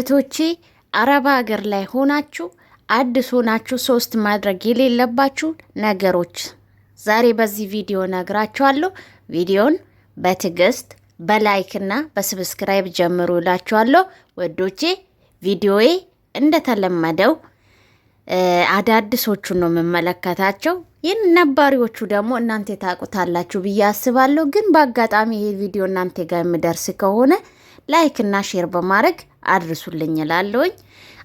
እህቶቼ አረብ ሀገር ላይ ሆናችሁ አዲስ ሆናችሁ ሶስት ማድረግ የሌለባችሁ ነገሮች ዛሬ በዚህ ቪዲዮ ነግራችኋለሁ። ቪዲዮን በትዕግስት በላይክ እና በሰብስክራይብ ጀምሩ እላችኋለሁ። ወዶቼ ቪዲዮዬ እንደተለመደው አዳዲሶቹ ነው የምመለከታቸው። ይህን ነባሪዎቹ ደግሞ እናንተ ታውቁታላችሁ ብዬ አስባለሁ። ግን በአጋጣሚ ይሄ ቪዲዮ እናንተ ጋር የሚደርስ ከሆነ ላይክ እና ሼር በማድረግ አድርሱልኝ እላለሁኝ።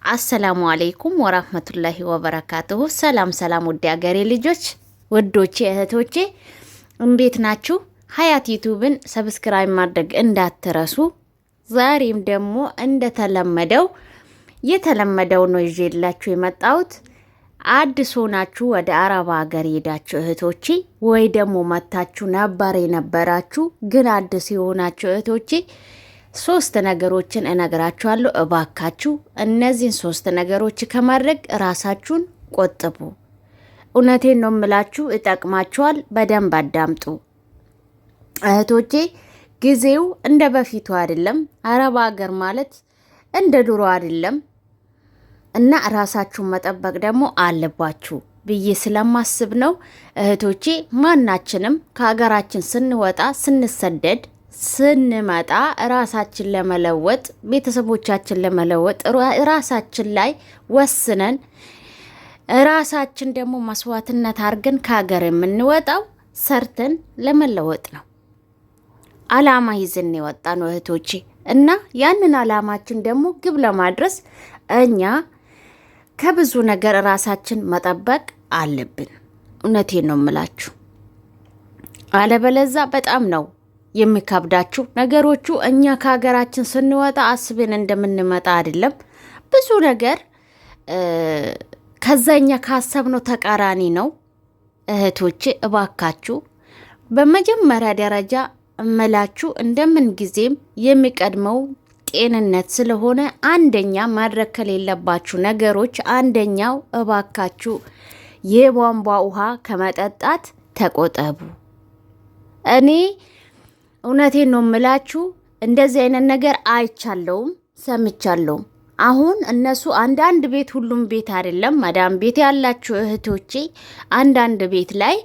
አሰላሙ አለይኩም ወራህመቱላሂ ወበረካቱሁ። ሰላም ሰላም፣ ውድ ሀገሬ ልጆች፣ ወዶቼ፣ እህቶቼ እንዴት ናችሁ? ሀያት ዩቲዩብን ሰብስክራይብ ማድረግ እንዳትረሱ። ዛሬም ደግሞ የተለመደው ነው ይዤላችሁ የመጣሁት። አዲስ ሆናችሁ ወደ አረብ ሀገር ሄዳችሁ እህቶቼ፣ ወይ ደግሞ መታችሁ ነባር የነበራችሁ ግን አዲስ የሆናችሁ እህቶቼ ሶስት ነገሮችን እነግራችኋለሁ። እባካችሁ እነዚህን ሶስት ነገሮች ከማድረግ ራሳችሁን ቆጥቡ። እውነቴን ነው የምላችሁ፣ ይጠቅማችኋል። በደንብ አዳምጡ እህቶቼ። ጊዜው እንደ በፊቱ አይደለም። አረብ ሀገር ማለት እንደ ድሮ አይደለም እና ራሳችሁን መጠበቅ ደግሞ አለባችሁ ብዬ ስለማስብ ነው እህቶቼ። ማናችንም ከሀገራችን ስንወጣ ስንሰደድ ስንመጣ ራሳችን ለመለወጥ ቤተሰቦቻችን ለመለወጥ ራሳችን ላይ ወስነን ራሳችን ደግሞ መስዋዕትነት አድርገን ከሀገር የምንወጣው ሰርተን ለመለወጥ ነው። አላማ ይዘን የወጣ ነው እህቶቼ። እና ያንን አላማችን ደግሞ ግብ ለማድረስ እኛ ከብዙ ነገር ራሳችን መጠበቅ አለብን። እውነቴን ነው የምላችሁ። አለበለዛ በጣም ነው የሚከብዳችሁ ነገሮቹ። እኛ ከሀገራችን ስንወጣ አስበን እንደምንመጣ አይደለም። ብዙ ነገር ከዛኛ ካሰብነው ተቃራኒ ነው እህቶቼ። እባካችሁ በመጀመሪያ ደረጃ እመላችሁ እንደምን ጊዜም የሚቀድመው ጤንነት ስለሆነ አንደኛ ማድረግ ከሌለባችሁ ነገሮች አንደኛው እባካችሁ የቧንቧ ውሃ ከመጠጣት ተቆጠቡ። እኔ እውነቴን ነው የምላችሁ፣ እንደዚህ አይነት ነገር አይቻለውም ሰምቻለሁም። አሁን እነሱ አንዳንድ ቤት፣ ሁሉም ቤት አይደለም፣ ማዳም ቤት ያላችሁ እህቶቼ አንዳንድ ቤት ላይ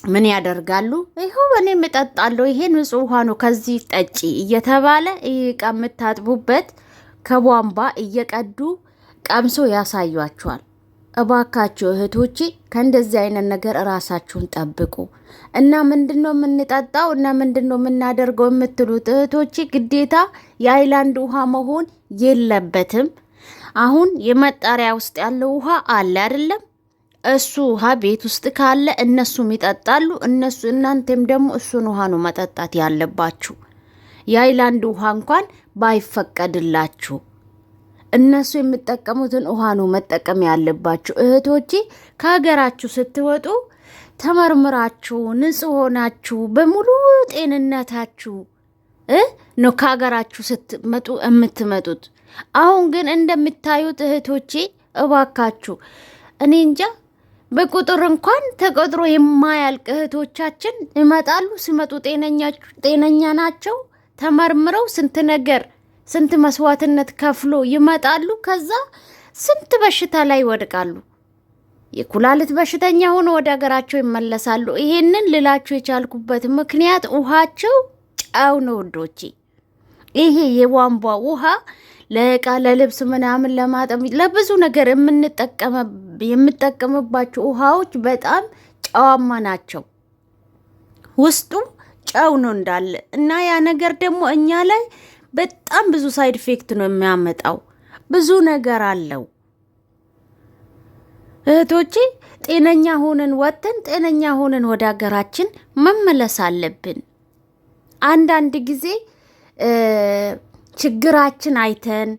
ምን ያደርጋሉ? ይኸው እኔም እጠጣለሁ፣ ይሄ ንጹህ ውሃ ነው ከዚህ ጠጪ እየተባለ እቃ የምታጥቡበት ከቧንቧ እየቀዱ ቀምሶ ያሳዩአችኋል። እባካችሁ እህቶቼ ከእንደዚህ አይነት ነገር ራሳችሁን ጠብቁ። እና ምንድነው የምንጠጣው እና ምንድነው የምናደርገው የምትሉት እህቶቼ፣ ግዴታ የአይላንድ ውሃ መሆን የለበትም። አሁን የመጣሪያ ውስጥ ያለው ውሃ አለ አይደለም? እሱ ውሃ ቤት ውስጥ ካለ እነሱም ይጠጣሉ። እናንተም ደግሞ እሱን ውሃ ነው መጠጣት ያለባችሁ። የአይላንድ ውሃ እንኳን ባይፈቀድላችሁ እነሱ የሚጠቀሙትን ውሃ ነው መጠቀም ያለባችሁ እህቶቼ። ከሀገራችሁ ስትወጡ ተመርምራችሁ ንጹህ ሆናችሁ በሙሉ ጤንነታችሁ ነው ከሀገራችሁ ስትመጡ የምትመጡት። አሁን ግን እንደምታዩት እህቶቼ እባካችሁ እኔ እንጃ በቁጥር እንኳን ተቆጥሮ የማያልቅ እህቶቻችን ይመጣሉ። ሲመጡ ጤነኛ ናቸው። ተመርምረው ስንት መስዋዕትነት ከፍሎ ይመጣሉ። ከዛ ስንት በሽታ ላይ ይወድቃሉ። የኩላሊት በሽተኛ ሆኖ ወደ ሀገራቸው ይመለሳሉ። ይሄንን ልላችሁ የቻልኩበት ምክንያት ውሃቸው ጨው ነው ወዶቼ። ይሄ የቧንቧ ውሃ ለእቃ ለልብስ ምናምን ለማጠብ ለብዙ ነገር የምጠቀምባቸው ውሃዎች በጣም ጨዋማ ናቸው። ውስጡ ጨው ነው እንዳለ እና ያ ነገር ደግሞ እኛ ላይ በጣም ብዙ ሳይድ ኢፌክት ነው የሚያመጣው። ብዙ ነገር አለው እህቶቼ። ጤነኛ ሆነን ወጥተን ጤነኛ ሆነን ወደ ሀገራችን መመለስ አለብን። አንዳንድ ጊዜ ችግራችን አይተን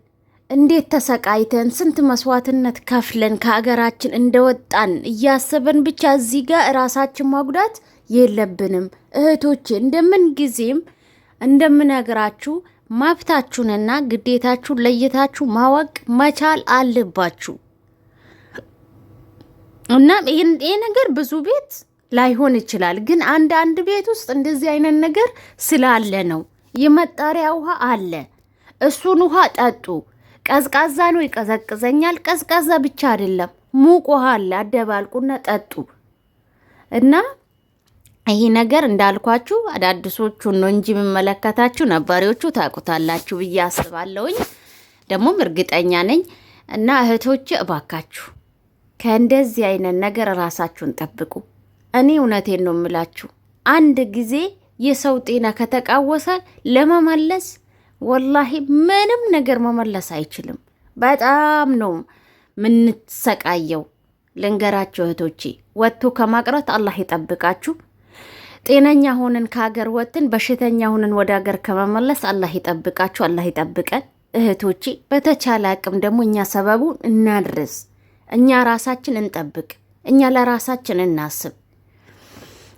እንዴት ተሰቃይተን ስንት መስዋዕትነት ከፍለን ከሀገራችን እንደወጣን እያሰበን ብቻ እዚህ ጋር ራሳችን ማጉዳት የለብንም እህቶቼ። እንደምን ጊዜም እንደምነግራችሁ መብታችሁንና ግዴታችሁን ለይታችሁ ማወቅ መቻል አለባችሁ። እና ይሄ ነገር ብዙ ቤት ላይሆን ይችላል፣ ግን አንድ ቤት ውስጥ እንደዚህ አይነት ነገር ስላለ ነው። የመጣሪያ ውሃ አለ እሱን ውሃ ጠጡ። ቀዝቃዛ ነው ይቀዘቅዘኛል። ቀዝቃዛ ብቻ አይደለም ሙቅ ውሃ አለ፣ አደባልቁና ጠጡ። እና ይሄ ነገር እንዳልኳችሁ አዳዲሶቹን ነው እንጂ የምመለከታችሁ ነባሪዎቹ ታውቁታላችሁ ብዬ አስባለሁኝ። ደግሞም እርግጠኛ ነኝ። እና እህቶች እባካችሁ ከእንደዚህ አይነት ነገር ራሳችሁን ጠብቁ። እኔ እውነቴን ነው የምላችሁ። አንድ ጊዜ የሰው ጤና ከተቃወሰ ለመመለስ ወላሂ ምንም ነገር መመለስ አይችልም። በጣም ነው ምንሰቃየው። ልንገራችሁ እህቶቼ፣ ወጥቶ ከማቅረት አላህ ይጠብቃችሁ። ጤነኛ ሆነን ከሀገር ወጥን በሽተኛ ሆነን ወደ ሀገር ከመመለስ አላህ ይጠብቃችሁ፣ አላህ ይጠብቀን እህቶቼ። በተቻለ አቅም ደግሞ እኛ ሰበቡን እናድርስ፣ እኛ ራሳችን እንጠብቅ፣ እኛ ለራሳችን እናስብ።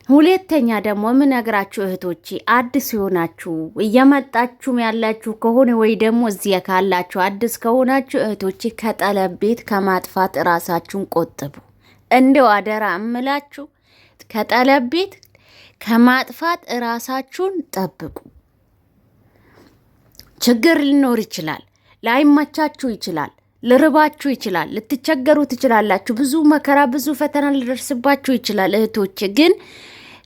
ሁለተኛ ደግሞ የምነግራችሁ እህቶቼ፣ አዲስ የሆናችሁ እየመጣችሁም ያላችሁ ከሆነ ወይ ደግሞ እዚያ ካላችሁ አዲስ ከሆናችሁ እህቶቼ፣ ከጠለብ ቤት ከማጥፋት ራሳችሁን ቆጥቡ። እንደው አደራ እምላችሁ ከጠለብ ቤት ከማጥፋት ራሳችሁን ጠብቁ። ችግር ሊኖር ይችላል፣ ላይመቻችሁ ይችላል፣ ልርባችሁ ይችላል፣ ልትቸገሩ ትችላላችሁ። ብዙ መከራ ብዙ ፈተና ሊደርስባችሁ ይችላል። እህቶቼ ግን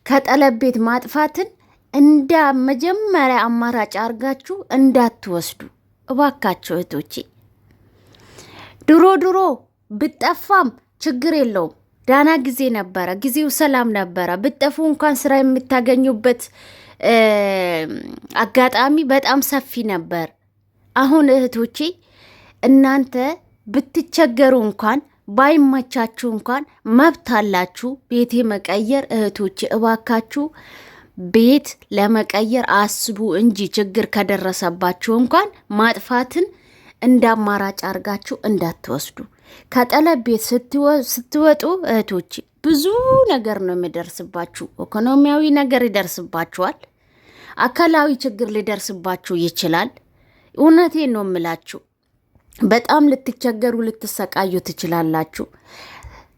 ከጠለብ ቤት ማጥፋትን እንደ መጀመሪያ አማራጭ አርጋችሁ እንዳትወስዱ እባካችሁ እህቶቼ። ድሮ ብጠፋም ችግር የለውም፣ ዳና ጊዜ ነበረ፣ ጊዜው ሰላም ነበረ። ብጠፉ እንኳን ስራ የምታገኙበት አጋጣሚ በጣም ሰፊ ነበር። አሁን እህቶቼ እናንተ ብትቸገሩ እንኳን ባይመቻችሁ እንኳን መብት አላችሁ ቤት መቀየር። እህቶቼ እባካችሁ ቤት ለመቀየር አስቡ እንጂ ችግር ከደረሰባችሁ እንኳን ማጥፋትን እንደ አማራጭ አርጋችሁ እንዳትወስዱ። ከጠለብ ቤት ስትወጡ እህቶቼ ብዙ ነገር ነው የሚደርስባችሁ። ኢኮኖሚያዊ ነገር ይደርስባችኋል። አካላዊ ችግር ሊደርስባችሁ ይችላል። እውነቴን ነው የምላችሁ። በጣም ልትቸገሩ ልትሰቃዩ ትችላላችሁ።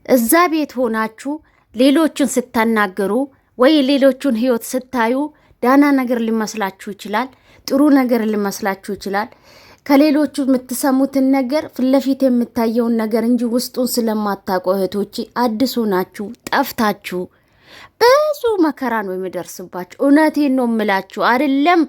እዛ ቤት ሆናችሁ ሌሎቹን ስታናገሩ ወይ ሌሎቹን ህይወት ስታዩ ዳና ነገር ሊመስላችሁ ይችላል፣ ጥሩ ነገር ሊመስላችሁ ይችላል። ከሌሎቹ የምትሰሙትን ነገር ፊት ለፊት የምታየውን ነገር እንጂ ውስጡን ስለማታውቁ እህቶቼ አዲስ ሆናችሁ ጠፍታችሁ ብዙ መከራ ነው የሚደርስባችሁ። እውነቴን ነው የምላችሁ። አይደለም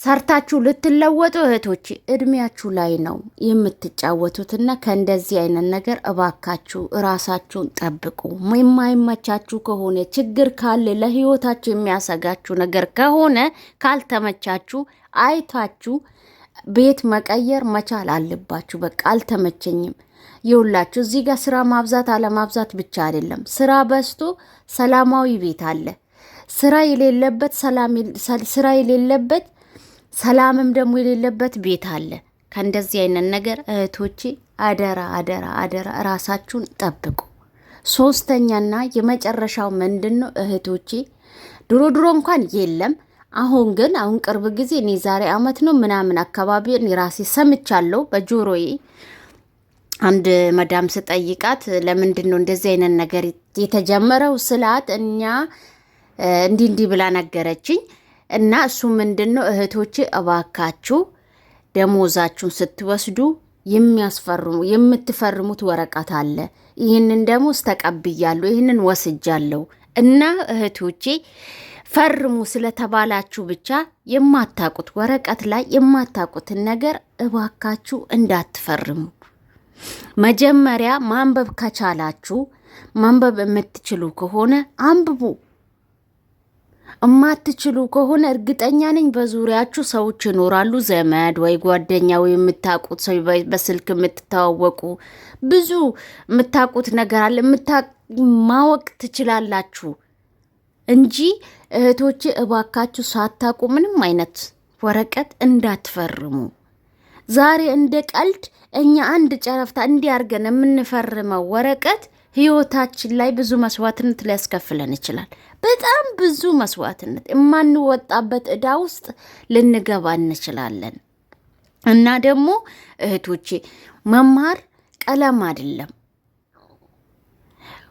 ሰርታችሁ ልትለወጡ እህቶቼ እድሜያችሁ ላይ ነው የምትጫወቱትና ከእንደዚህ አይነት ነገር እባካችሁ ራሳችሁን ጠብቁ። የማይመቻችሁ ከሆነ ችግር ካለ ለህይወታችሁ የሚያሰጋችሁ ነገር ከሆነ ካልተመቻችሁ አይታችሁ ቤት መቀየር መቻል አለባችሁ። በቃ አልተመቸኝም ይውላችሁ። እዚህ ጋር ስራ ማብዛት አለማብዛት ብቻ አይደለም። ስራ በዝቶ ሰላማዊ ቤት አለ። ስራ የሌለበት ሰላምም ደግሞ የሌለበት ቤት አለ። ከእንደዚህ አይነት ነገር እህቶቼ አደራ አደራ አደራ ራሳችሁን ጠብቁ። ሶስተኛና የመጨረሻው ምንድን ነው እህቶቼ? ድሮ እንኳን የለም። አሁን ቅርብ ጊዜ እኔ ዛሬ አመት ነው ምናምን አካባቢ እኔ ራሴ ሰምቻለሁ በጆሮዬ። አንድ መዳም ስጠይቃት ለምንድን ነው እንደዚህ አይነት ነገር የተጀመረው ስላት እኛ እንዲህ ብላ ነገረችኝ። እና እሱ ምንድን ነው እህቶቼ እባካችሁ ደሞዛችሁን ስትወስዱ የምትፈርሙት ወረቀት አለ። ይህንን ደሞዝ ተቀብያለሁ፣ ይህንን ወስጃለሁ እና እህቶቼ ፈርሙ ስለተባላችሁ ብቻ የማታቁት ወረቀት ላይ የማታቁትን ነገር እባካችሁ እንዳትፈርሙ። መጀመሪያ ማንበብ ከቻላችሁ ማንበብ የምትችሉ ከሆነ አንብቡ። እማትችሉ ከሆነ እርግጠኛ ነኝ በዙሪያችሁ ሰዎች ይኖራሉ፣ ዘመድ ወይ ጓደኛ ወይ የምታቁት ሰው በስልክ የምትተዋወቁ ብዙ የምታቁት ነገር አለ። ማወቅ ትችላላችሁ እንጂ እህቶቼ እባካችሁ ሳታቁ ምንም አይነት ወረቀት እንዳትፈርሙ። ዛሬ እንደ ቀልድ እኛ አንድ ጨረፍታ እንዲያርገን የምንፈርመው ወረቀት ህይወታችን ላይ ብዙ መስዋዕትነት ሊያስከፍለን ይችላል። በጣም ብዙ መስዋዕትነት የማንወጣበት ዕዳ ውስጥ ልንገባ እንችላለን። እና ደግሞ እህቶቼ መማር ቀለም አይደለም፣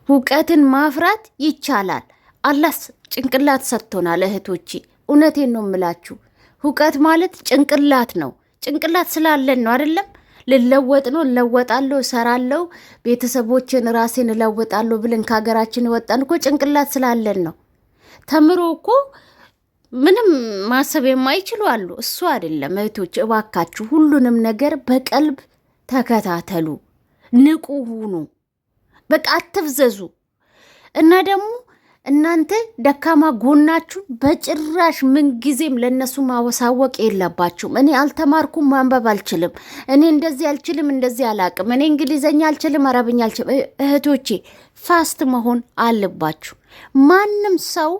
እውቀትን ማፍራት ይቻላል። አላህ ጭንቅላት ሰጥቶናል እህቶቼ። እውነቴን ነው የምላችሁ። እውቀት ማለት ጭንቅላት ነው። ጭንቅላት ስላለን ነው አይደለም? ልለወጥ ነው፣ እለወጣለሁ፣ እሰራለሁ፣ ቤተሰቦችን ራሴን እለወጣለሁ ብለን ከሀገራችን የወጣን እኮ ጭንቅላት ስላለን ነው። ተምሮ እኮ ምንም ማሰብ የማይችሉ አሉ። እሱ አይደለም። እህቶች እባካችሁ ሁሉንም ነገር በቀልብ ተከታተሉ፣ ንቁ ሁኑ፣ በቃ አትፍዘዙ። እና ደግሞ እናንተ ደካማ ጎናችሁ በጭራሽ ምንጊዜም ለእነሱ ማወሳወቅ የለባችሁም። እኔ አልተማርኩም፣ ማንበብ አልችልም፣ እኔ እንደዚህ አልችልም፣ እንደዚህ አላቅም፣ እኔ እንግሊዘኛ አልችልም፣ አረብኛ አልችልም። እህቶቼ ፋስት መሆን አለባችሁ። ማንም ሰው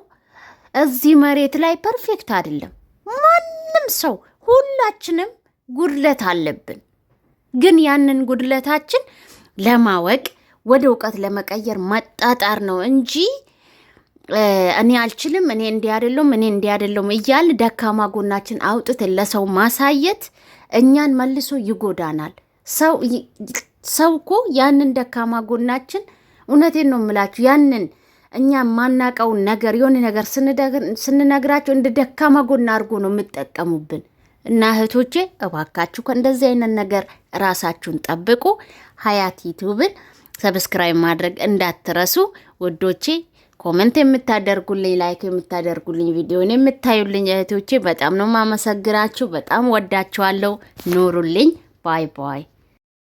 እዚህ መሬት ላይ ፐርፌክት አይደለም። ማንም ሰው፣ ሁላችንም ጉድለት አለብን። ግን ያንን ጉድለታችን ለማወቅ ወደ እውቀት ለመቀየር መጣጣር ነው እንጂ እኔ አልችልም፣ እኔ እንዲህ አይደለም፣ እኔ እንዲህ አይደለም እያል ደካማ ጎናችን አውጥተን ለሰው ማሳየት እኛን መልሶ ይጎዳናል። ሰው እኮ ያንን ደካማ ጎናችን፣ እውነቴን ነው የምላችሁ፣ ያንን እኛ የማናቀውን ነገር የሆነ ነገር ስንነግራቸው እንደ ደካማ ጎና አድርጎ ነው የምጠቀሙብን። እና እህቶቼ እባካችሁ ከእንደዚህ አይነት ነገር ራሳችሁን ጠብቁ። ሀያት ዩቲዩብን ሰብስክራይብ ማድረግ እንዳትረሱ ውዶቼ። ኮመንት የምታደርጉልኝ፣ ላይክ የምታደርጉልኝ፣ ቪዲዮን የምታዩልኝ እህቶቼ በጣም ነው ማመሰግናችሁ። በጣም ወዳችኋለሁ። ኑሩልኝ። ባይ ባይ።